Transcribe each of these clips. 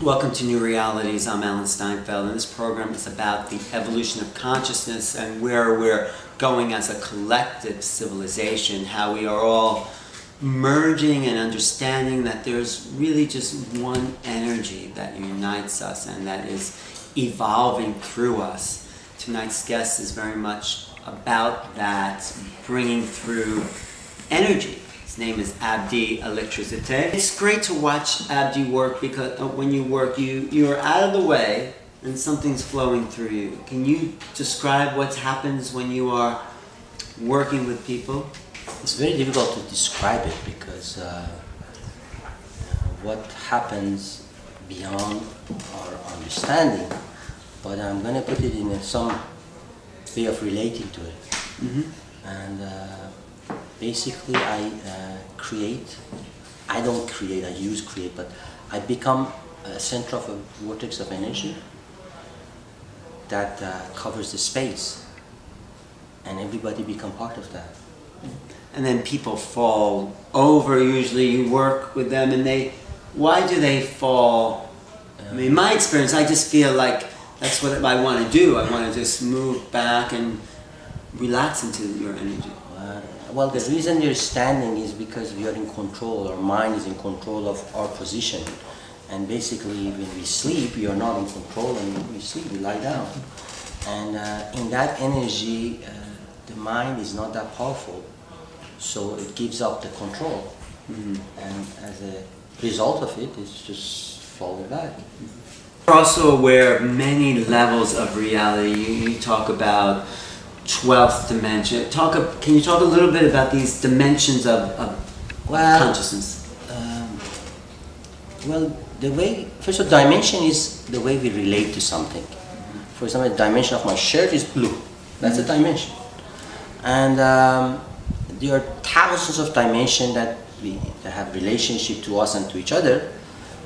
Welcome to New Realities. I'm Alan Steinfeld, and this program is about the evolution of consciousness and where we're going as a collective civilization, how we are all merging and understanding that there's really just one energy that unites us and that is evolving through us. Tonight's guest is very much about that, bringing through energy. His name is Abdy Electriceteh. It's great to watch Abdy work because when you work, you're out of the way and something's flowing through you. Can you describe what happens when you are working with people? It's very difficult to describe it because what happens beyond our understanding, but I'm going to put it in some way of relating to it. Mm-hmm. And basically I create, I don't create, I use create, but I become a center of a vortex of energy that covers the space, and everybody become part of that. And then people fall over. Usually you work with them and why do they fall? I mean, in my experience, I just feel like that's what I want to do. I want to just move back and relax into your energy. Well, the reason you're standing is because we are in control. Our mind is in control of our position. And basically, when we sleep, we are not in control, and when we sleep, we lie down. And in that energy, the mind is not that powerful, so it gives up the control. Mm-hmm. And as a result of it, it's just falling back. You're also aware of many levels of reality. You talk about 12th dimension. Can you talk a little bit about these dimensions of consciousness? Well, first of all, dimension is the way we relate to something. Mm-hmm. For example, the dimension of my shirt is blue. That's a dimension. And there are thousands of dimensions that have relationship to us and to each other.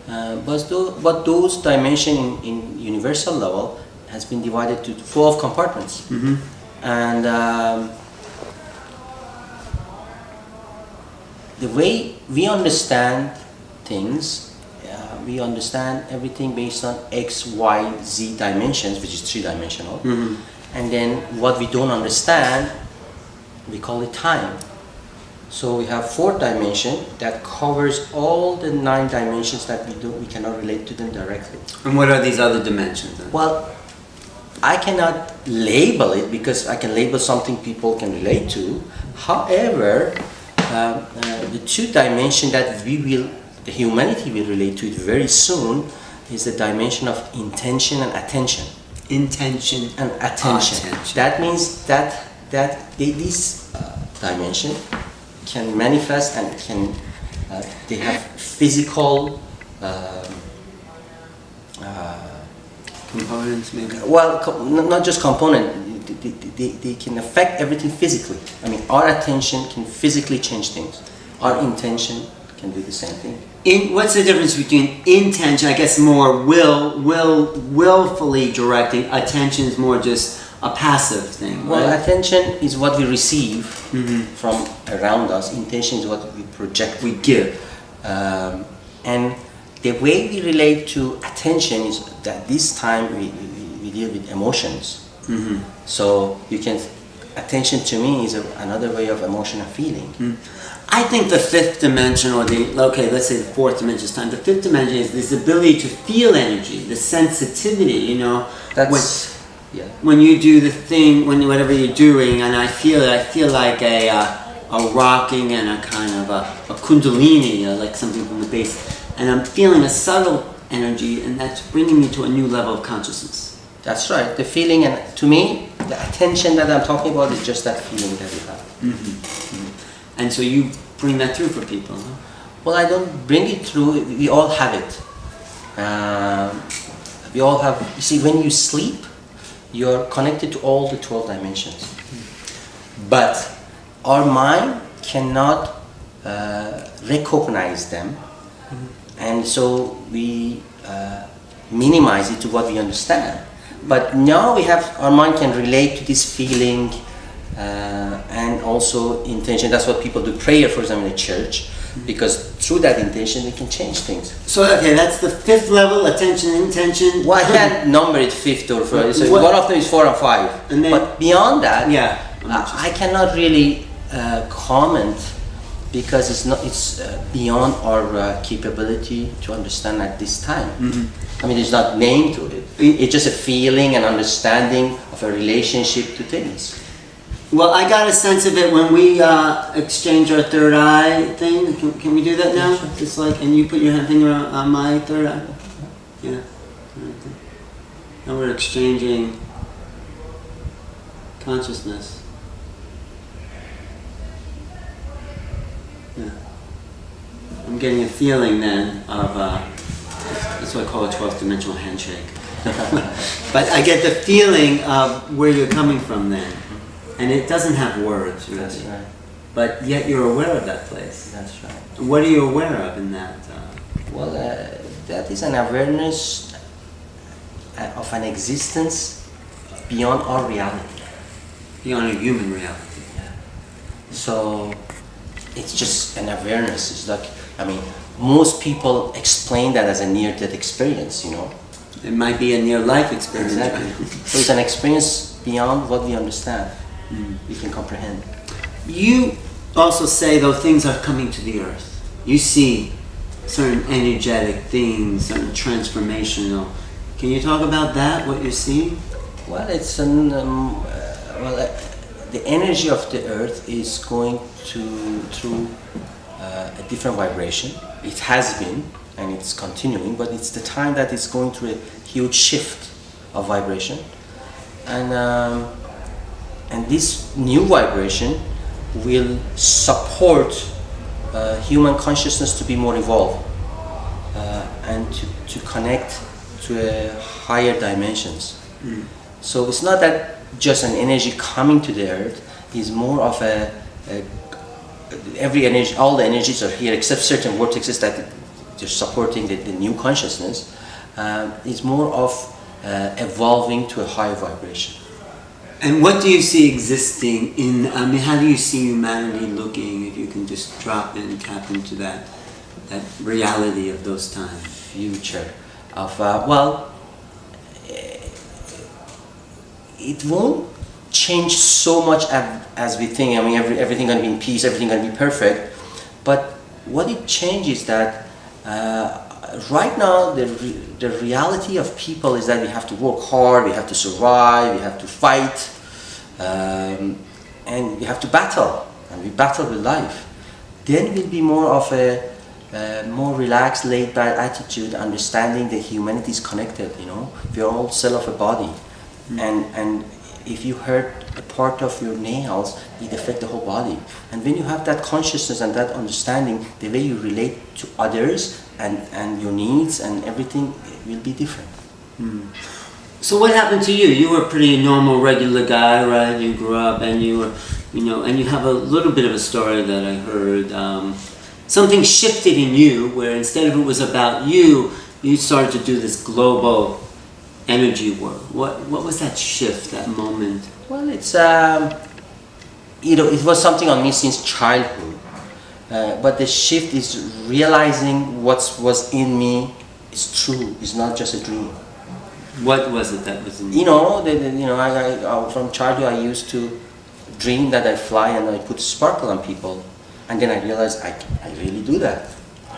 But those dimensions in universal level has been divided to 12 compartments. Mm-hmm. And the way we understand things, we understand everything based on X, Y, Z dimensions, which is three-dimensional. Mm-hmm. And then what we don't understand, we call it time. So we have fourth dimension that covers all the 9 dimensions that we cannot relate to them directly. And what are these other dimensions then? Well, I cannot label it because I can label something people can relate to. However, the 2 dimensions that the humanity will relate to it very soon is the dimension of intention and attention. Intention and attention. That means that this dimension can manifest and they have physical components, maybe? Well, not just component. They can affect everything physically. I mean, our attention can physically change things. Our intention can do the same thing. What's the difference between intention, I guess more willfully directing, attention is more just a passive thing, right? Well, attention is what we receive mm-hmm. from around us. Intention is what we project. We give. And the way we relate to attention is that this time we deal with emotions. Mm-hmm. So attention to me is another way of emotional feeling. Mm. I think the 5th dimension, or let's say the 4th dimension is time. The 5th dimension is this ability to feel energy, the sensitivity, when you do the thing, whatever you're doing, and I feel like a rocking and a kind of a kundalini, like something from the base, and I'm feeling a subtle energy, and that's bringing me to a new level of consciousness. That's right. The feeling, and to me, the attention that I'm talking about is just that feeling that we have. Mm-hmm. Mm-hmm. And so you bring that through for people, huh? Well, I don't bring it through. We all have it. We all have. You see, when you sleep, you're connected to all the 12 dimensions. Mm-hmm. But our mind cannot recognize them. Mm-hmm. And so we minimize it to what we understand. But now our mind can relate to this feeling and also intention. That's what people do. Prayer, for example, in a church. because through that intention we can change things. So okay, that's the fifth level, attention, intention. Well, I can't number it fifth or first. So one of them is 4 and 5. And then, but beyond that, yeah, I cannot really comment because it's beyond our capability to understand at this time. I mean, there's not name to it. It's just a feeling and understanding of a relationship to things. Well, I got a sense of it when we exchange our third eye thing. Can we do that now? Sure. Just like, and you put your finger on my third eye. Yeah. And we're exchanging consciousness. Yeah. I'm getting a feeling then of, that's what I call a 12th dimensional handshake. But I get the feeling of where you're coming from then. And it doesn't have words, really. That's right. But yet you're aware of that place. That's right. What are you aware of in that? Well, that is an awareness of an existence beyond our reality. Beyond a human reality. Yeah. So it's just an awareness. It's like, I mean, most people explain that as a near-death experience, you know. It might be a near-life experience. Exactly. So it's an experience beyond what we understand. We can comprehend. You also say, though, things are coming to the earth. You see certain energetic things, certain transformational. Can you talk about that, what you're seeing? Well, it's the energy of the earth is going through a different vibration. It has been, and it's continuing, but it's the time that it's going through a huge shift of vibration. And this new vibration will support human consciousness to be more evolved and to connect to higher dimensions. So it's not that just an energy coming to the earth, is more of every energy, all the energies are here except certain vortexes that they're supporting the new consciousness. It's more of evolving to a higher vibration. And what do you see existing in, I mean, how do you see humanity looking, if you can just drop in and tap into that reality of those times? Future of, well, it won't change so much as we think. I mean, everything going to be in peace, everything going to be perfect. But what it changes that right now the reality of people is that we have to work hard, we have to survive, we have to fight, and we have to battle, and we battle with life. Then we'll be more of a more relaxed, laid-back attitude, understanding that humanity is connected. You know, we are all cell of a body, and if you hurt a part of your nails, it affects the whole body. And when you have that consciousness and that understanding, the way you relate to others and your needs and everything will be different. So what happened to you? You were a pretty normal, regular guy, right? You grew up and you were, you know, and you have a little bit of a story that I heard. Something shifted in you where instead of it was about you, you started to do this global energy work. What was that shift, that moment? Well, it's you know, it was something on me since childhood, but the shift is realizing what was in me is true. It's not just a dream. What was it that was in you? You know, you know, I from childhood I used to dream that I fly and I put sparkle on people, and then I realized I really do that.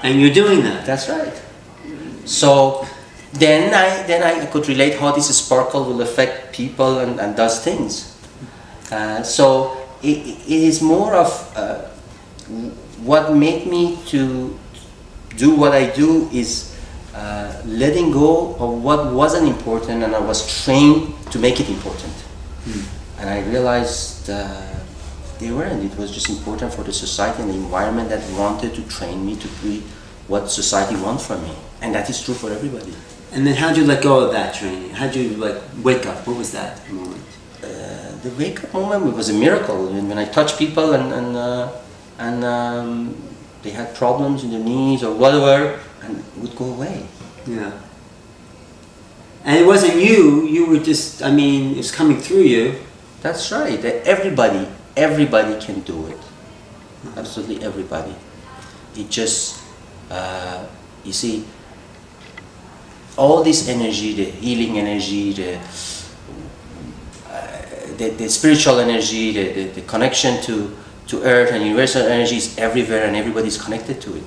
And you're doing that. That's right. So then I could relate how this sparkle will affect people and does things. So it is more of what made me to do what I do is letting go of what wasn't important, and I was trained to make it important. And I realized they weren't. It was just important for the society and the environment that wanted to train me to be what society wants from me, and that is true for everybody. And then how'd you let go of that training? How'd you like wake up? What was that moment? The wake up moment was a miracle. When I touched people and they had problems in their knees or whatever, and it would go away. Yeah. And it wasn't you. You were just, I mean, it's coming through you. That's right. Everybody can do it. Absolutely everybody. it just, you see, all this energy, the healing energy, the spiritual energy, the connection to earth and universal energy is everywhere, and everybody's connected to it.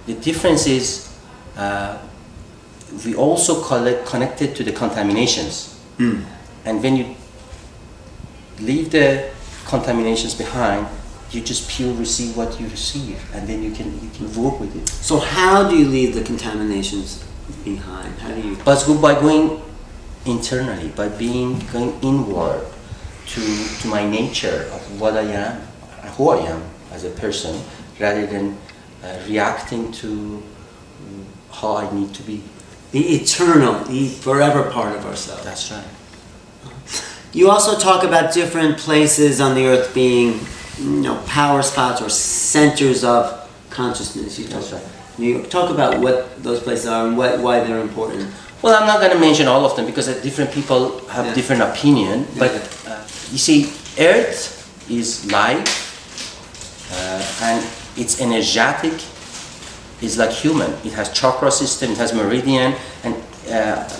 The difference is we also connected to the contaminations. And when you leave the contaminations behind, you just pure receive what you receive, and then you can work with it. So how do you leave the contaminations behind? How do you? But by going internally, by going inward to my nature of what I am, who I am as a person, rather than reacting to how I need to be. The eternal, the forever part of ourselves. That's right. You also talk about different places on the earth being, power spots or centers of consciousness. That's right. You talk about what those places are and why they're important. Well, I'm not going to mention all of them because different people have different opinion. But you see, Earth is life, and it's energetic. It's like human. It has chakra system. It has meridian, and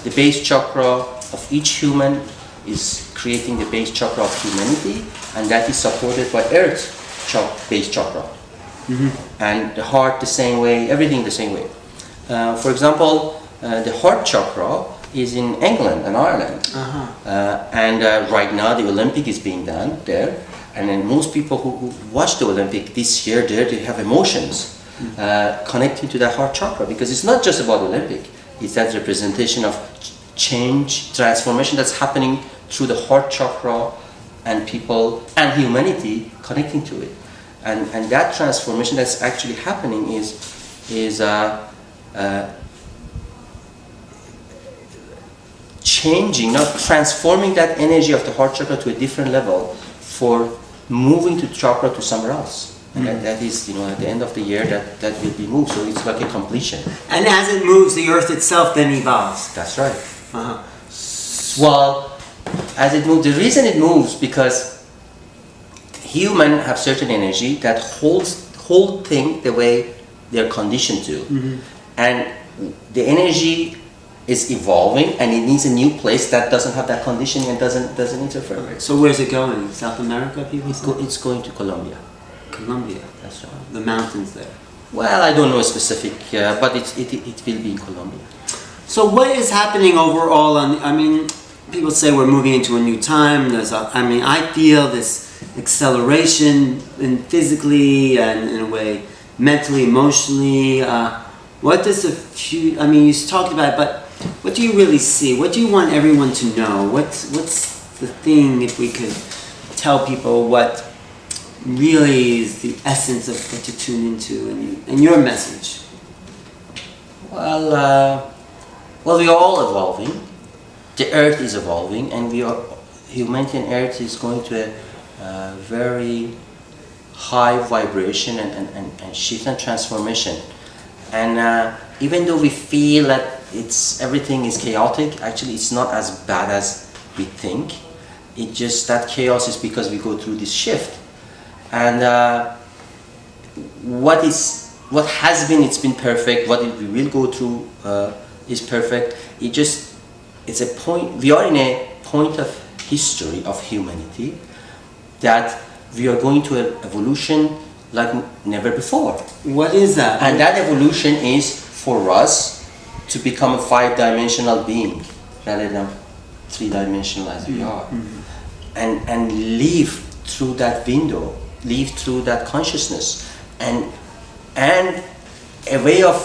the base chakra of each human is creating the base chakra of humanity, and that is supported by Earth base chakra. And the heart the same way, everything the same way. For example, the heart chakra is in England and Ireland, and right now the Olympic is being done there, and then most people who watch the Olympic this year there, they have emotions connecting to that heart chakra, because it's not just about Olympic, it's that representation of change, transformation that's happening through the heart chakra, and people and humanity connecting to it, and that transformation that's actually happening is changing, not transforming that energy of the heart chakra to a different level for moving to chakra to somewhere else. And that is, at the end of the year, that will be moved. So it's like a completion. And as it moves, the earth itself then evolves. That's right. Well, as it moves, the reason it moves because humans have certain energy that holds whole thing the way they're conditioned to, and the energy is evolving, and it needs a new place that doesn't have that conditioning and doesn't interfere with it. So where's it going? South America, people say? It's going to Colombia. Colombia. That's right. The mountains there. Well, I don't know specific, but it will be in Colombia. So what is happening overall people say we're moving into a new time. I feel this acceleration physically and in a way mentally, emotionally. What does the future, you talked about it, but what do you really see? What do you want everyone to know? What's the thing, if we could tell people what really is the essence of what to tune into and your message? Well, we are all evolving. The earth is evolving, and humanity and earth is going to a very high vibration and shift and transformation. And even though we feel that everything is chaotic, actually it's not as bad as we think. It just, that chaos is because we go through this shift. And what has been, it's been perfect. What we will go through is perfect. It's a point, we are in a point of history of humanity that we are going to an evolution like never before. What is that? And that evolution is for us to become a 5-dimensional being rather than 3-dimensional as we are. And live through that window, live through that consciousness, and a way of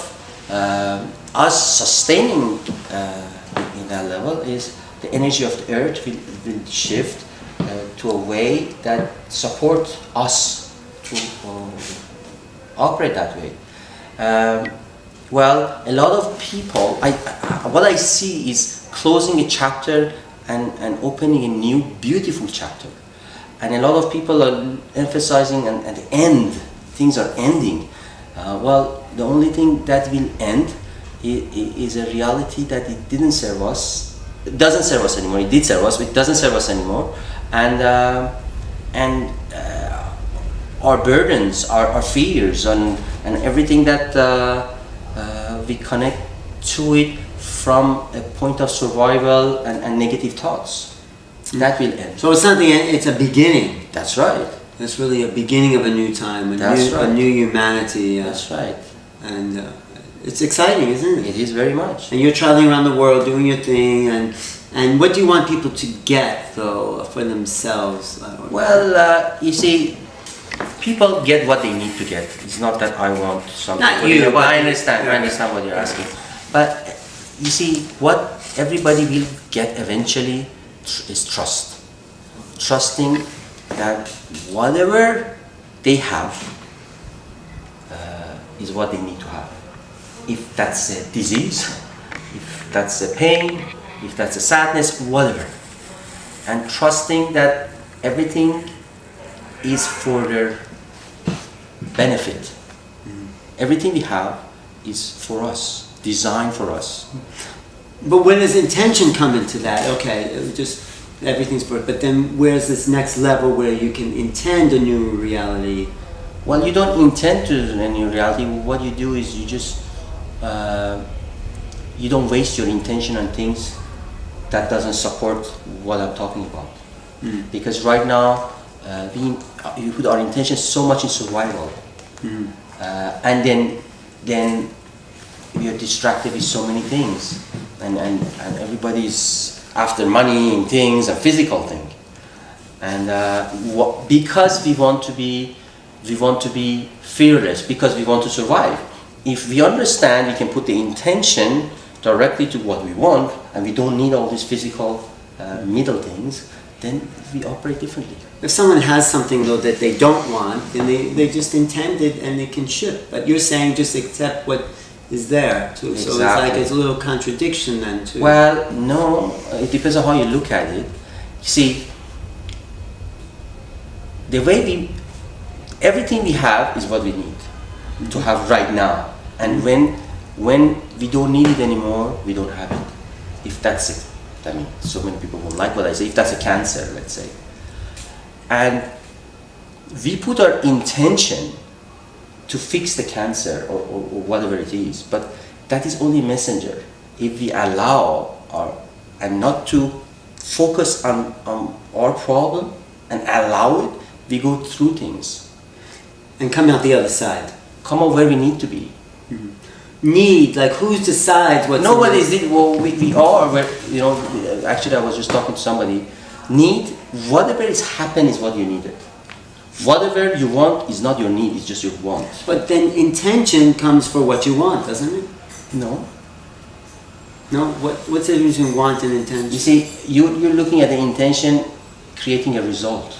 us sustaining in that level is the energy of the earth will shift to a way that support us to operate that way. Well, a lot of people, what I see is closing a chapter and opening a new beautiful chapter. And a lot of people are emphasizing at the end, things are ending. Well, the only thing that will end is a reality that it didn't serve us. It doesn't serve us anymore. It did serve us, but it doesn't serve us anymore. And our burdens, our fears, and everything that we connect to it from a point of survival and negative thoughts. That will end. So it's not the end, it's a beginning. That's right. It's really a beginning of a new time, That's right. a new humanity. That's right. And it's exciting, isn't it? It is very much. And you're traveling around the world doing your thing, and what do you want people to get, though, for themselves? Well, you see, people get what they need to get. It's not that I want something. Not you, but but I understand what you're asking. But you see, what everybody will get eventually is trust. Trusting that whatever they have is what they need to have. If that's a disease, if that's a pain, if that's a sadness, whatever. And trusting that everything is for their benefit. Everything we have is for us, designed for us. But when does intention come into that? Okay, just everything's for it. But then where's this next level where you can intend a new reality? Well, you don't intend to a new reality. What you do is you just you don't waste your intention on things that doesn't support what I'm talking about. Because right now we put our intention so much in survival, and then we are distracted with so many things, and everybody's after money and things and physical thing, and because we want to be fearless, because we want to survive. If we understand, we can put the intention directly to what we want, and we don't need all these physical middle things, then we operate differently. If someone has something, though, that they don't want, then they just intend it and they can shift. But you're saying just accept what is there, too. Exactly. So it's like it's a little contradiction then, too. Well, no, it depends on how you look at it. You see, the way everything we have is what we need to have right now. And when we don't need it anymore, we don't have it. If that's it. I mean, so many people won't like what I say. If that's a cancer, let's say. And we put our intention to fix the cancer or whatever it is, but that is only messenger. If we allow and not to focus on our problem and allow it, we go through things. And come out the other side. Come out where we need to be. Need, like who decides what? Nobody is it. Well, we are. You know, actually, I was just talking to somebody. Need, whatever is happened is what you needed. Whatever you want is not your need; it's just your want. But then intention comes for what you want, doesn't it? No. No. What's the difference between want and intention? You see, you're looking at the intention, creating a result.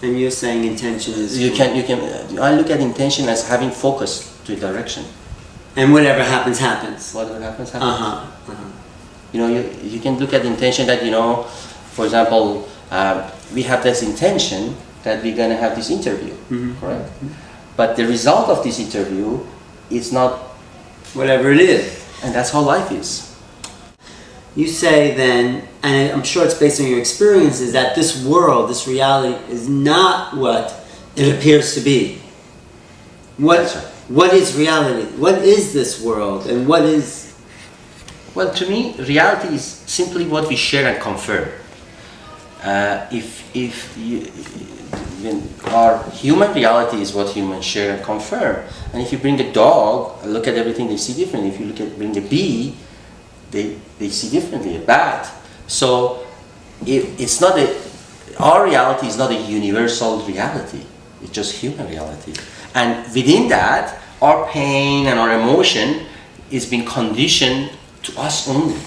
And you're saying intention is. You can. I look at intention as having focus to a direction. And whatever happens, happens. Whatever happens, happens. You know, you can look at the intention that, you know, for example, we have this intention that we're going to have this interview, correct? But the result of this interview is not whatever it is. And that's how life is. You say then, and I'm sure it's based on your experiences, that this world, this reality, is not what it appears to be. That's right. What is reality? What is this world? And what is... Well, to me, reality is simply what we share and confirm. Our human reality is what humans share and confirm. And if you bring a dog, look at everything, they see differently. If you bring a bee, they see differently, a bat. So it's not our reality is not a universal reality. It's just human reality. And within that, our pain and our emotion is being conditioned to us only.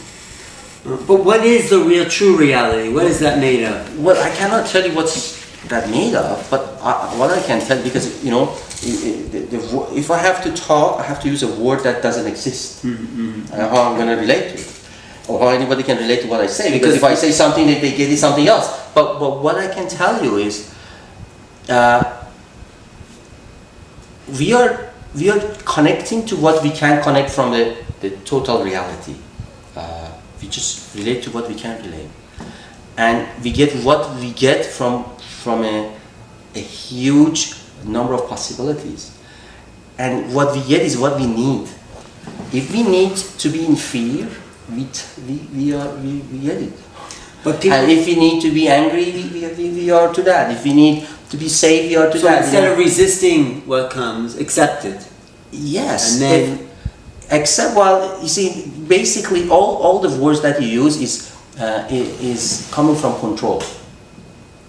But what is the real, true reality? What is that made of? Well, I cannot tell you what's that made of, but what I can tell, because, you know, if I have to talk, I have to use a word that doesn't exist. And how I'm going to relate to it. Or how anybody can relate to what I say. Because if I say something, they get it something else. But what I can tell you is, we are connecting to what we can connect from the total reality. We just relate to what we can relate, and we get what we get from a huge number of possibilities. And what we get is what we need. If we need to be in fear, we get it. But people, and if we need to be angry, we are to that. If we need to be safe, we are to so that. instead of resisting what comes, accept it. Yes. And then, Except, well, you see, basically all the words that you use is coming from control.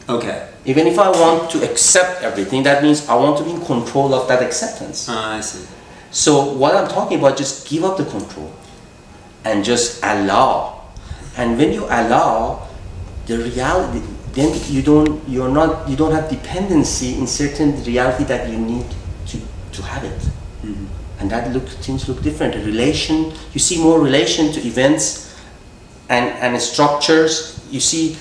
okay. Even if I want to accept everything, that means I want to be in control of that acceptance. I see. So what I'm talking about, just give up the control and just allow. And when you allow the reality, then you don't have dependency in certain reality that you need to have it. Mm-hmm. And things look different. A relation, you see more relation to events and structures. You see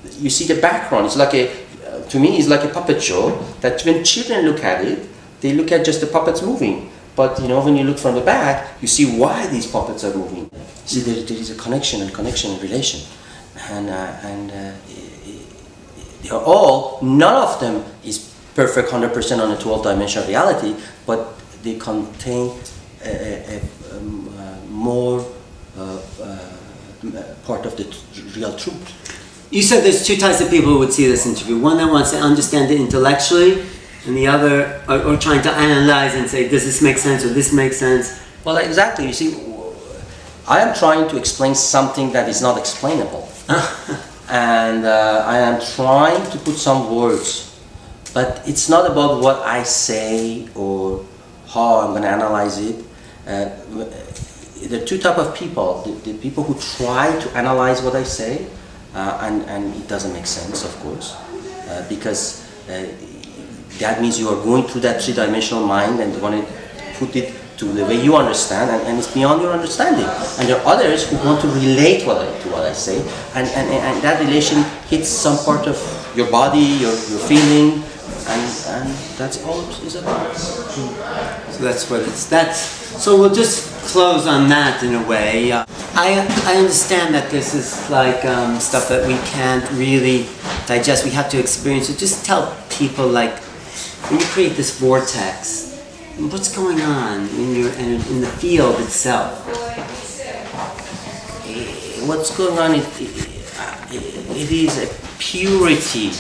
the background. It's like to me, it's like a puppet show that when children look at it, they look at just the puppets moving. But when you look from the back, you see why these puppets are moving. See, there is a connection and relation, and they are all. None of them is perfect 100% on a 12-dimensional reality, but they contain more part of the real truth. You said there's two types of people who would see this interview. One that wants to understand it intellectually, and the other are trying to analyze and say, does this make sense or this makes sense? Well, exactly. You see, I am trying to explain something that is not explainable. And I am trying to put some words. But it's not about what I say or how I'm going to analyze it. There are two types of people. The people who try to analyze what I say, and it doesn't make sense, of course, because that means you are going through that three-dimensional mind and you want to put it to the way you understand, and it's beyond your understanding. And there are others who want to relate to what I say, and that relation hits some part of your body, your feeling, and that's all it is about. So that's what so we'll just close on that in a way. I understand that this is like stuff that we can't really digest. We have to experience it. Just tell people, like, when you create this vortex, what's going on in the field itself? What's going on? It is a purity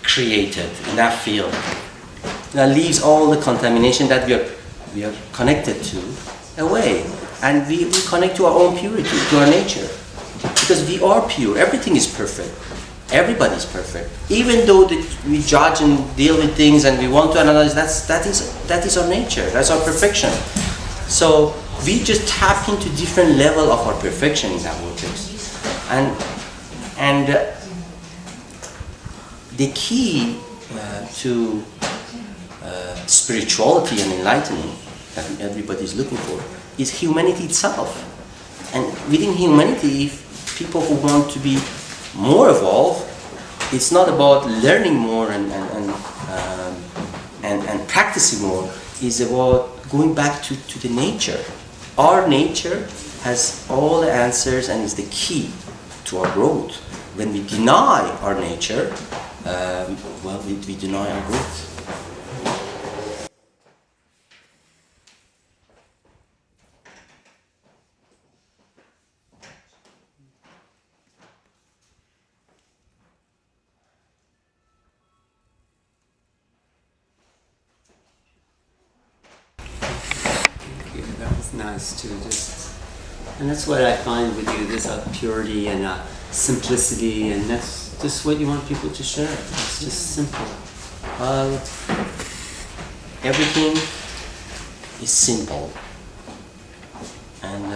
created in that field that leaves all the contamination that we are connected to away, and we connect to our own purity, to our nature, because we are pure. Everything is perfect. Everybody is perfect. Even though we judge and deal with things and we want to analyze, that is our nature. That's our perfection. So we just tap into different level of our perfection in that vortex, and the key to spirituality and enlightenment that everybody is looking for is humanity itself. And within humanity, if people who want to be more evolved, it's not about learning more and practicing more. It's about going back to the nature. Our nature has all the answers and is the key to our growth. When we deny our nature, we deny our growth. That was nice too. And that's what I find with you. There's a purity and a simplicity, and that's just what you want people to share. It's just simple. Everything is simple, and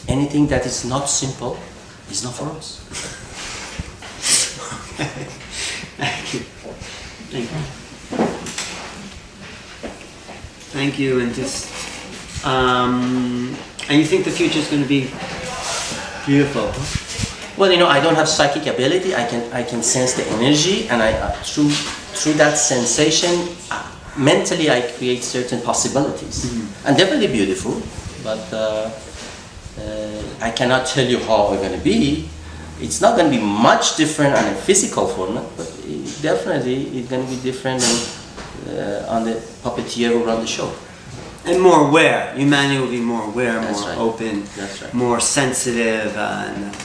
anything that is not simple is not for us. Thank you. Thank you. Thank you, and and you think the future is going to be beautiful? Well, I don't have psychic ability. I can sense the energy, and through that sensation, mentally I create certain possibilities, and definitely beautiful. But I cannot tell you how we're going to be. It's not going to be much different on a physical format, but definitely it's going to be different on the puppeteer who run the show. And more aware. Humanity will be more aware, That's more right. open, That's right. more sensitive, and